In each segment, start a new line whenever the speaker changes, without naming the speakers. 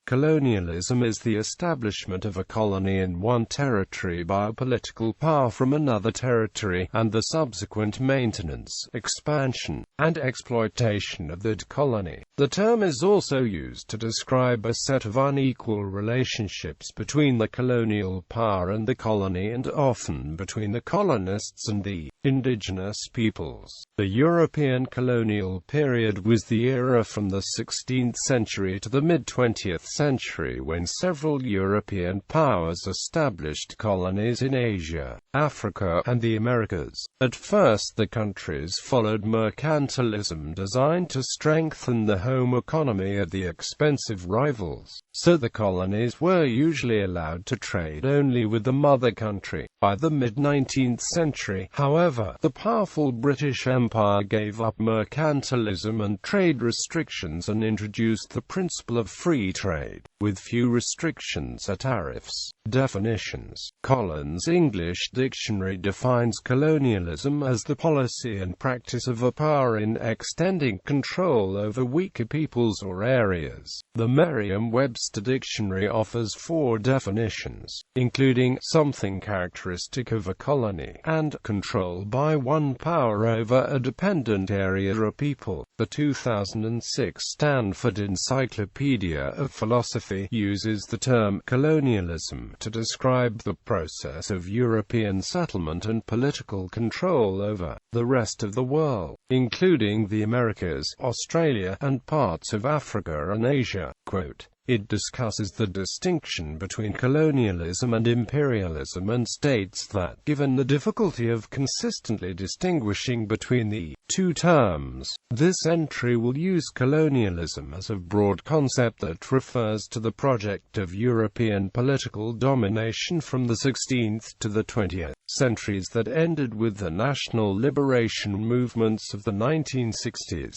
Colonialism is the establishment of a colony in one territory by a political power from another territory, and the subsequent maintenance, expansion, and exploitation of that colony. The term is also used to describe a set of unequal relationships between the colonial power and the colony, and often between the colonists and the indigenous peoples. The European colonial period was the era from the 16th century to the mid-20th century when several European powers established colonies in Asia, Africa, and the Americas. At first the countries followed mercantilism designed to strengthen the home economy at the expense of rivals, so the colonies were usually allowed to trade only with the mother country. By the mid-19th century, however, the powerful British Empire gave up mercantilism and trade restrictions and introduced the principle of free trade, with few restrictions or tariffs. Definitions. Collins' English Dictionary defines colonialism as the policy and practice of a power in extending control over weaker peoples or areas. The Merriam-Webster Dictionary offers 4 definitions, including something characteristic of a colony, and control by one power over a dependent area or people. The 2006 Stanford Encyclopedia of Philosophy uses the term colonialism to describe the process of European settlement and political control over the rest of the world, including the Americas, Australia, and parts of Africa and Asia. Quote, it discusses the distinction between colonialism and imperialism and states that, given the difficulty of consistently distinguishing between the two terms, this entry will use colonialism as a broad concept that refers to the project of European political domination from the 16th to the 20th centuries that ended with the national liberation movements of the 1960s.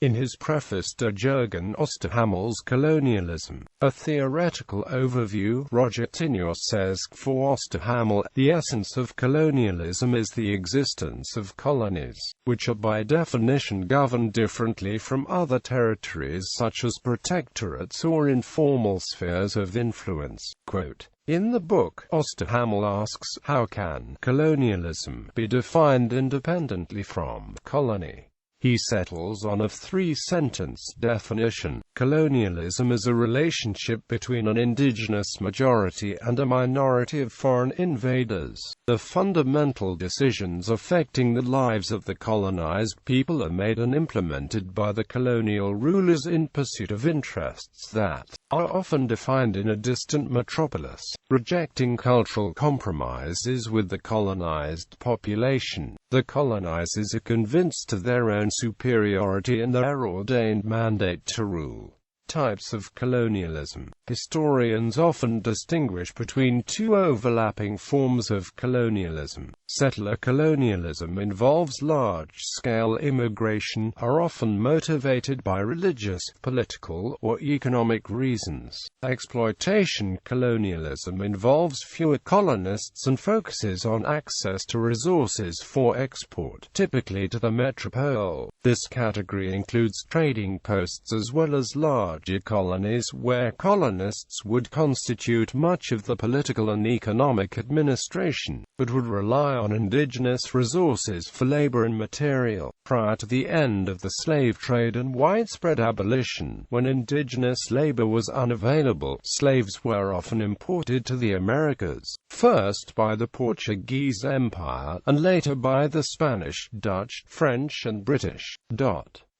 In his preface to Jürgen Osterhamel's Colonialism, a theoretical overview, Roger Tinios says, for Osterhamel, the essence of colonialism is the existence of colonies, which are by definition governed differently from other territories such as protectorates or informal spheres of influence. Quote, in the book, Osterhamel asks, how can colonialism be defined independently from colony? He settles on a 3-sentence definition. Colonialism is a relationship between an indigenous majority and a minority of foreign invaders. The fundamental decisions affecting the lives of the colonized people are made and implemented by the colonial rulers in pursuit of interests that are often defined in a distant metropolis. Rejecting cultural compromises with the colonized population, the colonizers are convinced of their own superiority and their ordained mandate to rule. Types of colonialism. Historians often distinguish between 2 overlapping forms of colonialism. Settler colonialism involves large-scale immigration, are often motivated by religious, political, or economic reasons. Exploitation colonialism involves fewer colonists and focuses on access to resources for export, typically to the metropole. This category includes trading posts as well as large colonies where colonists would constitute much of the political and economic administration, but would rely on indigenous resources for labor and material. Prior to the end of the slave trade and widespread abolition, when indigenous labor was unavailable, slaves were often imported to the Americas, first by the Portuguese Empire, and later by the Spanish, Dutch, French, and British.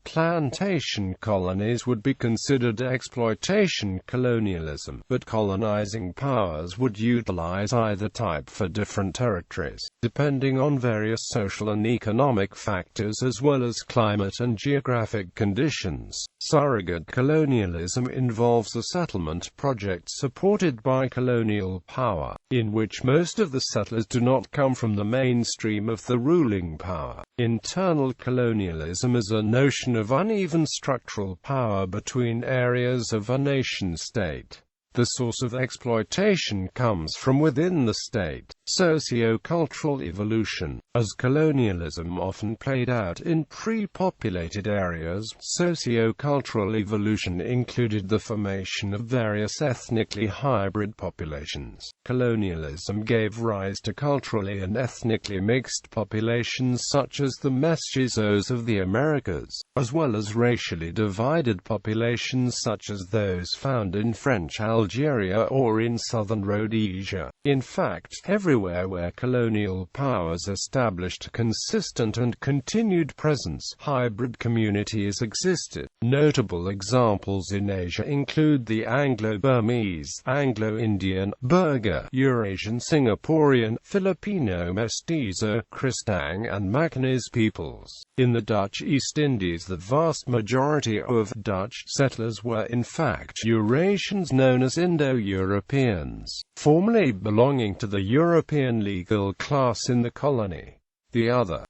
Plantation colonies would be considered exploitation colonialism, but colonizing powers would utilize either type for different territories, depending on various social and economic factors as well as climate and geographic conditions. Surrogate colonialism involves a settlement project supported by colonial power, in which most of the settlers do not come from the mainstream of the ruling power. Internal colonialism is a notion of uneven structural power between areas of a nation-state. The source of exploitation comes from within the state. Socio-cultural evolution. As colonialism often played out in pre-populated areas, socio-cultural evolution included the formation of various ethnically hybrid populations. Colonialism gave rise to culturally and ethnically mixed populations such as the mestizos of the Americas, as well as racially divided populations such as those found in French Algeria or in southern Rhodesia. In fact, everywhere where colonial powers established a consistent and continued presence, hybrid communities existed. Notable examples in Asia include the Anglo-Burmese, Anglo-Indian, Burgher, Eurasian, Singaporean, Filipino mestizo, Kristang and Macanese peoples. In the Dutch East Indies, the vast majority of Dutch settlers were in fact Eurasians known as Indo-Europeans, formerly belonging to the European legal class in the colony. The other,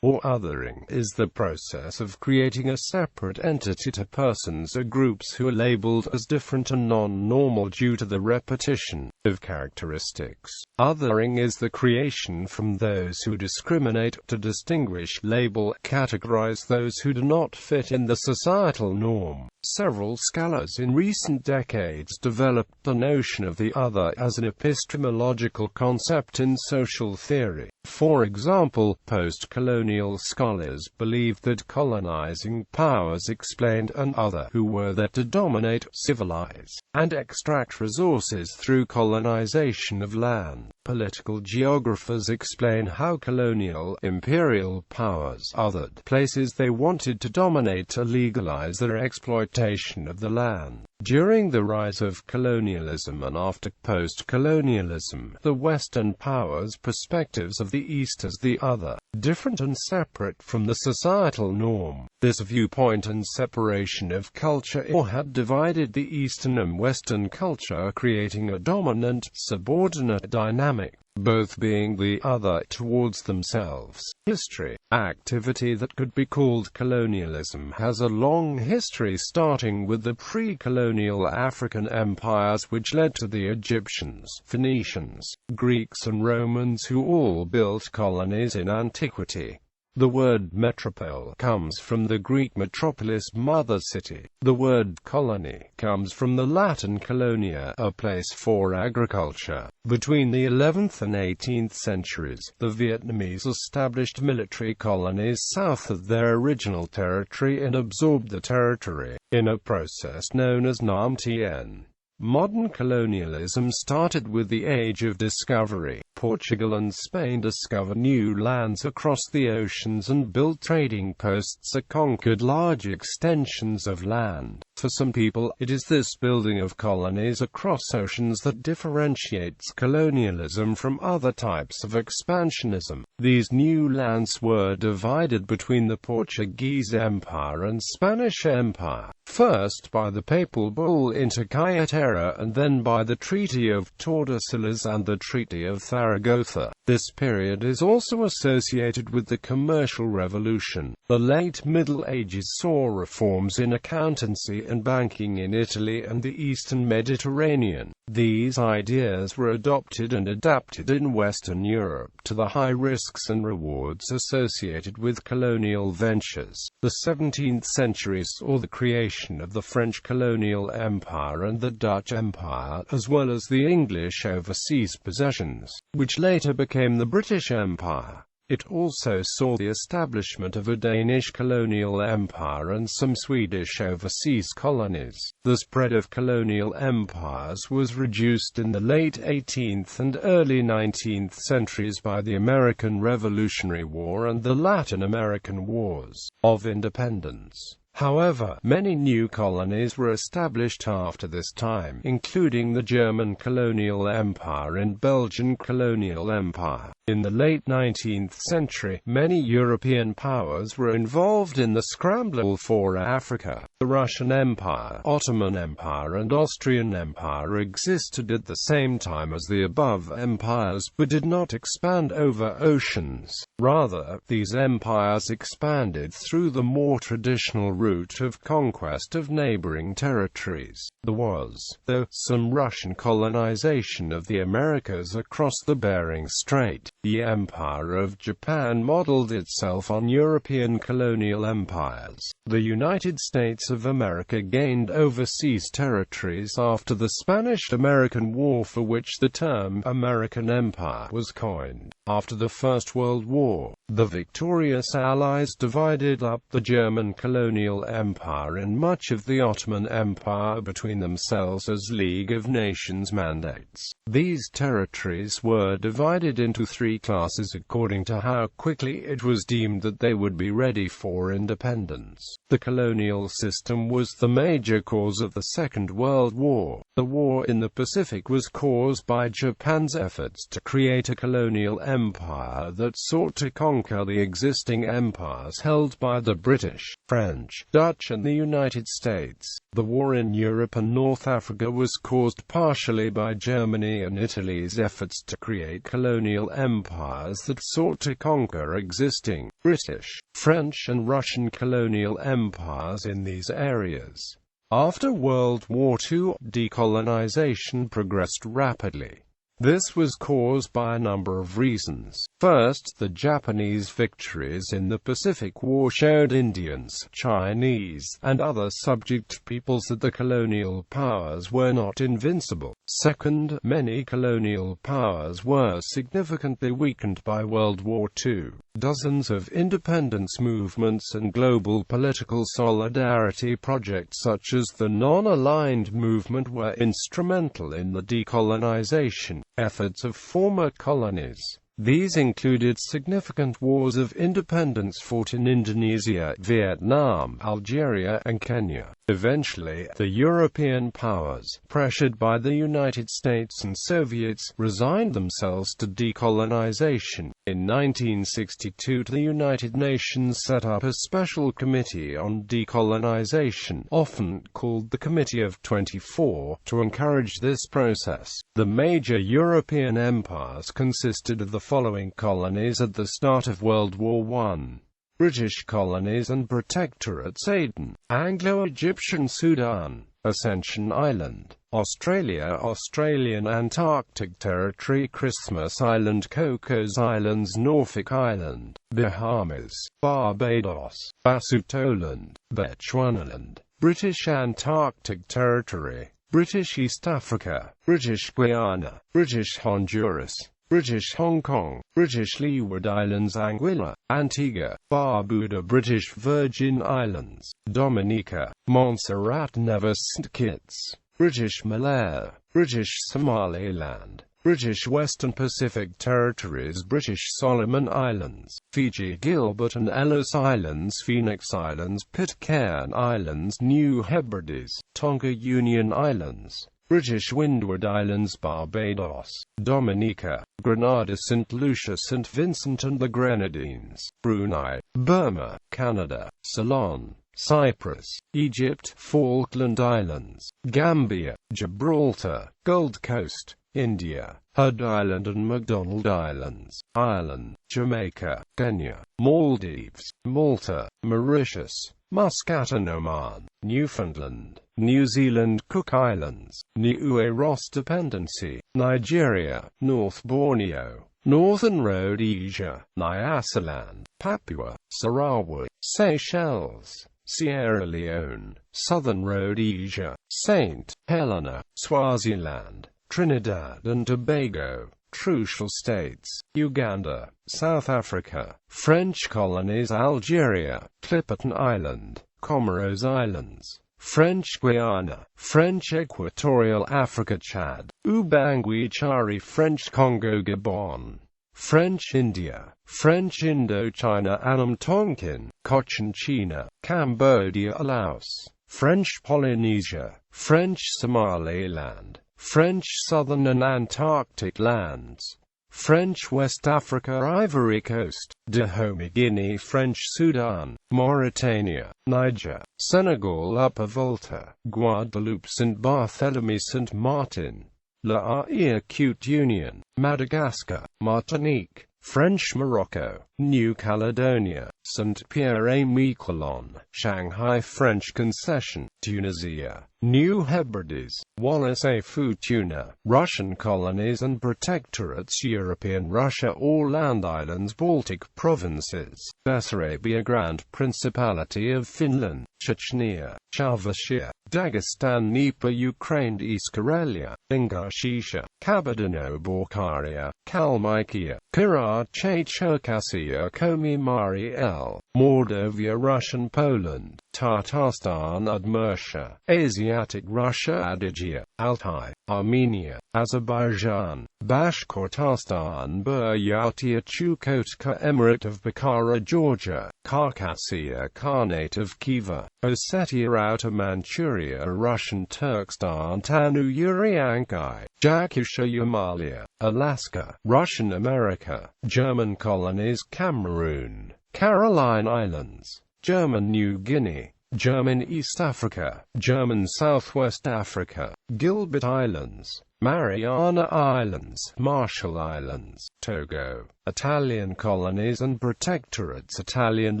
or othering, is the process of creating a separate entity to persons or groups who are labeled as different and non-normal due to the repetition of characteristics. Othering is the creation from those who discriminate to distinguish, label, categorize those who do not fit in the societal norm. Several scholars in recent decades developed the notion of the other as an epistemological concept in social theory. For example, post-colonial scholars believed that colonizing powers explained an other who were there to dominate, civilize, and extract resources through colonization of land. Political geographers explain how colonial, imperial powers othered places they wanted to dominate to legalize their exploitation of the land. During the rise of colonialism and after post-colonialism, the Western powers' perspectives of the East as the other, different and separate from the societal norm. This viewpoint and separation of culture had divided the Eastern and Western culture, creating a dominant, subordinate dynamic, both being the other towards themselves. History. Activity that could be called colonialism has a long history, starting with the pre-colonial African empires which led to the Egyptians, Phoenicians, Greeks and Romans, who all built colonies in antiquity. The word metropole comes from the Greek metropolis, mother city. The word colony comes from the Latin colonia, a place for agriculture. Between the 11th and 18th centuries, the Vietnamese established military colonies south of their original territory and absorbed the territory, in a process known as Nam Tien. Modern colonialism started with the Age of Discovery. Portugal and Spain discovered new lands across the oceans and built trading posts or conquered large extensions of land. For some people, it is this building of colonies across oceans that differentiates colonialism from other types of expansionism. These new lands were divided between the Portuguese Empire and Spanish Empire, first by the Papal Bull Intercaetera and then by the Treaty of Tordesillas and the Treaty of Zaragoza. This period is also associated with the Commercial Revolution. The late Middle Ages saw reforms in accountancy and banking in Italy and the Eastern Mediterranean. These ideas were adopted and adapted in Western Europe to the high risks and rewards associated with colonial ventures. The 17th century saw the creation of the French colonial empire and the Dutch Empire, as well as the English overseas possessions, which later became the British Empire. It also saw the establishment of a Danish colonial empire and some Swedish overseas colonies. The spread of colonial empires was reduced in the late 18th and early 19th centuries by the American Revolutionary War and the Latin American Wars of Independence. However, many new colonies were established after this time, including the German colonial empire and Belgian colonial empire. In the late 19th century, many European powers were involved in the scramble for Africa. The Russian Empire, Ottoman Empire and Austrian Empire existed at the same time as the above empires, but did not expand over oceans. Rather, these empires expanded through the more traditional route of conquest of neighboring territories. There was, though, some Russian colonization of the Americas across the Bering Strait. The Empire of Japan modeled itself on European colonial empires. The United States of America gained overseas territories after the Spanish-American War, for which the term American Empire was coined. After the First World War, the victorious Allies divided up the German colonial empire and much of the Ottoman Empire between themselves as League of Nations mandates. These territories were divided into three classes according to how quickly it was deemed that they would be ready for independence. The colonial system was the major cause of the Second World War. The war in the Pacific was caused by Japan's efforts to create a colonial empire that sought to conquer the existing empires held by the British, French, Dutch and the United States. The war in Europe and North Africa was caused partially by Germany and Italy's efforts to create colonial empires that sought to conquer existing British, French and Russian colonial empires in these areas. After World War II, decolonization progressed rapidly. This was caused by a number of reasons. First, the Japanese victories in the Pacific War showed Indians, Chinese, and other subject peoples that the colonial powers were not invincible. Second, many colonial powers were significantly weakened by World War II. Dozens of independence movements and global political solidarity projects such as the Non-Aligned Movement were instrumental in the decolonization efforts of former colonies. These included significant wars of independence fought in Indonesia, Vietnam, Algeria, and Kenya. Eventually, the European powers, pressured by the United States and Soviets, resigned themselves to decolonization. In 1962, the United Nations set up a special committee on decolonization, often called the Committee of 24, to encourage this process. The major European empires consisted of the following colonies at the start of World War I. British colonies and protectorates: Aden, Anglo-Egyptian Sudan, Ascension Island, Australia, Australian Antarctic Territory, Christmas Island, Cocos Islands, Norfolk Island, Bahamas, Barbados, Basutoland, Bechuanaland, British Antarctic Territory, British East Africa, British Guiana, British Honduras, British Hong Kong, British Leeward Islands, Anguilla, Antigua, Barbuda, British Virgin Islands, Dominica, Montserrat, Nevis, St. Kitts, British Malaya, British Somaliland, British Western Pacific Territories, British Solomon Islands, Fiji, Gilbert and Ellice Islands, Phoenix Islands, Pitcairn Islands, New Hebrides, Tonga, Union Islands, British Windward Islands, Barbados, Dominica, Grenada, St. Lucia, St. Vincent and the Grenadines, Brunei, Burma, Canada, Ceylon, Cyprus, Egypt, Falkland Islands, Gambia, Gibraltar, Gold Coast, India, Hud Island and McDonald Islands, Ireland, Jamaica, Kenya, Maldives, Malta, Mauritius, Muscat and Oman, Newfoundland, New Zealand, Cook Islands, Niue Ross Dependency, Nigeria, North Borneo, Northern Rhodesia, Nyasaland, Papua, Sarawak, Seychelles, Sierra Leone, Southern Rhodesia, St. Helena, Swaziland, Trinidad and Tobago, Trucial States, Uganda, South Africa, French colonies, Algeria, Clipperton Island, Comoros Islands, French Guiana, French Equatorial Africa, Chad, Ubangui Chari, French Congo, Gabon, French India, French Indochina, Annam Tonkin, Cochinchina, Cambodia, Laos, French Polynesia, French Somaliland, French Southern and Antarctic lands, French West Africa, Ivory Coast, Dahomey, Guinea, French Sudan, Mauritania, Niger, Senegal, Upper Volta, Guadeloupe, St. Barthélemy, St. Martin, La Haye, Cute Union, Madagascar, Martinique, French Morocco, New Caledonia, Saint-Pierre-et-Miquelon, Shanghai French Concession, Tunisia, New Hebrides, Wallis-et-Futuna, Russian colonies and protectorates, European Russia, all land islands, Baltic provinces, Bessarabia, Grand Principality of Finland, Chechnya, Chavashia, Dagestan, Dnieper, Ukraine, East Karelia, Ingushetia, Kabardino-Balkaria, Kalmykia, Karachay-Cherkassia, Komi-Mari-El, Mordovia, Russian Poland, Tatarstan, Udmurtia, Asiatic Russia, Adygea, Altai, Armenia, Azerbaijan, Bashkortostan, Buryatia, Chukotka, Emirate of Bukhara, Georgia, Khakassia, Khanate of Khiva, Ossetia, Outer Manchuria, Russian Turkestan, Tanu, Uriankai, Yakutia, Yamalia, Alaska, Russian America, German colonies, Cameroon, Caroline Islands, German New Guinea, German East Africa, German Southwest Africa, Gilbert Islands, Mariana Islands, Marshall Islands, Togo, Italian colonies and protectorates, Italian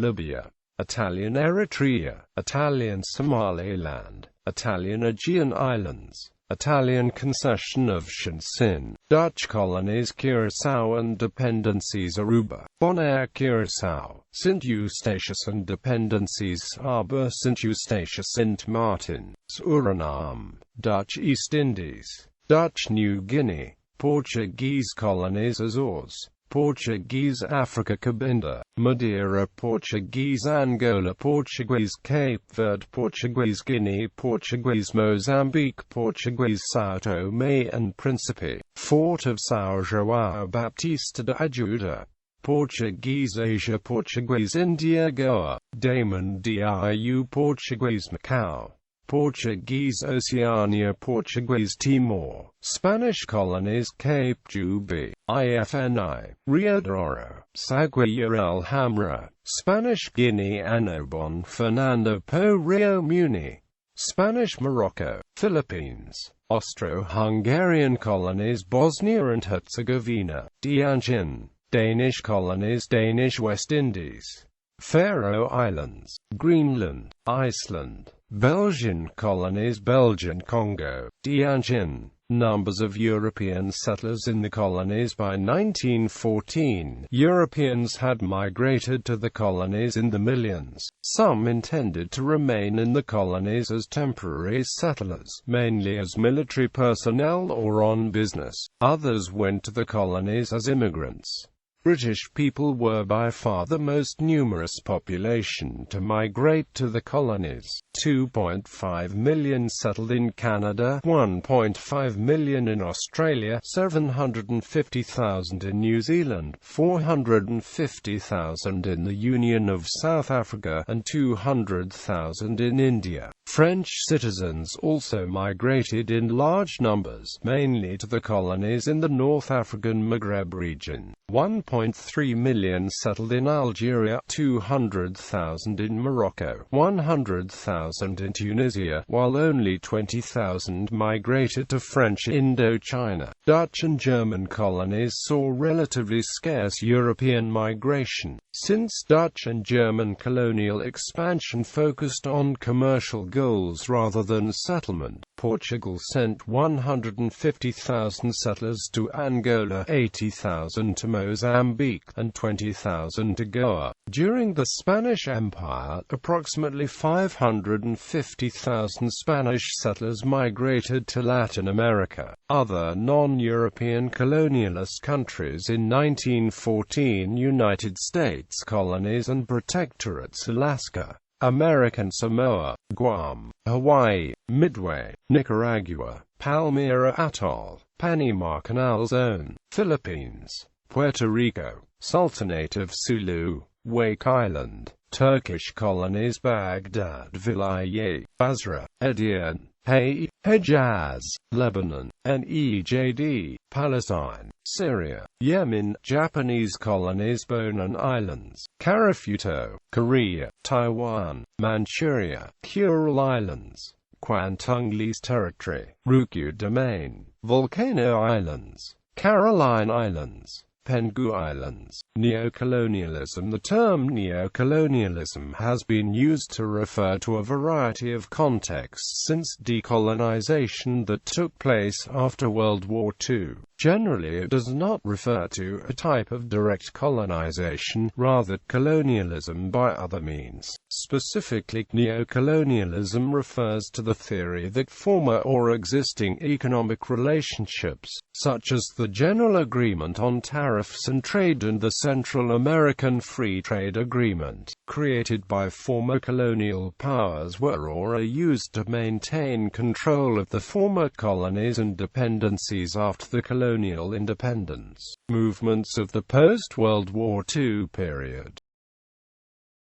Libya, Italian Eritrea, Italian Somaliland, Italian Aegean Islands, Italian concession of Shansin, Dutch colonies, Curaçao and dependencies, Aruba, Bonaire, Curaçao, St. Eustatius and dependencies, Saba, St. Eustatius, St. Martin, Suriname, Dutch East Indies, Dutch New Guinea, Portuguese colonies, Azores, Portuguese Africa, Cabinda, Madeira, Portuguese Angola, Portuguese Cape Verde, Portuguese Guinea, Portuguese Mozambique, Portuguese São Tomé and Príncipe, Fort of São João Baptista de Ajuda, Portuguese Asia, Portuguese India, Goa, Daman Diu, Portuguese Macau, Portuguese Oceania, Portuguese Timor, Spanish colonies, Cape Juby, IFNI, Rio de Oro, Saguier El Hamra, Spanish Guinea, Annobon, Fernando Po, Rio Muni, Spanish Morocco, Philippines, Austro-Hungarian colonies, Bosnia and Herzegovina, Tianjin, Danish colonies, Danish West Indies, Faroe Islands, Greenland, Iceland, Belgian colonies, Belgian Congo, Tianjin. Numbers of European settlers in the colonies. By 1914, Europeans had migrated to the colonies in the millions. Some intended to remain in the colonies as temporary settlers, mainly as military personnel or on business. Others went to the colonies as immigrants. British people were by far the most numerous population to migrate to the colonies. 2.5 million settled in Canada, 1.5 million in Australia, 750,000 in New Zealand, 450,000 in the Union of South Africa, and 200,000 in India. French citizens also migrated in large numbers, mainly to the colonies in the North African Maghreb region. 1.3 million settled in Algeria, 200,000 in Morocco, 100,000 in Tunisia, while only 20,000 migrated to French Indochina. Dutch and German colonies saw relatively scarce European migration, since Dutch and German colonial expansion focused on commercial goals rather than settlement. Portugal sent 150,000 settlers to Angola, 80,000 to Mozambique, and 20,000 to Goa. During the Spanish Empire, approximately 550,000 Spanish settlers migrated to Latin America. Other non-European colonialist countries in 1914: United States colonies and protectorates, Alaska, American Samoa, Guam, Hawaii, Midway, Nicaragua, Palmyra Atoll, Panama Canal Zone, Philippines, Puerto Rico, Sultanate of Sulu, Wake Island, Turkish colonies, Baghdad, Vilayet, Basra, Edian, Hay, Hejaz, Lebanon, Nejd, Palestine, Syria, Yemen, Japanese colonies, Bonan Islands, Karafuto, Korea, Taiwan, Manchuria, Kuril Islands, Kwantunglis Territory, Ryukyu Domain, Volcano Islands, Caroline Islands, Penghu Islands. Neocolonialism. The term neocolonialism has been used to refer to a variety of contexts since decolonization that took place after World War II. Generally, it does not refer to a type of direct colonization, rather colonialism by other means. Specifically, neocolonialism refers to the theory that former or existing economic relationships, such as the General Agreement on Tariffs and Trade and the Central American Free Trade Agreement, created by former colonial powers, were or are used to maintain control of the former colonies and dependencies after the colonial independence movements of the post-World War II period.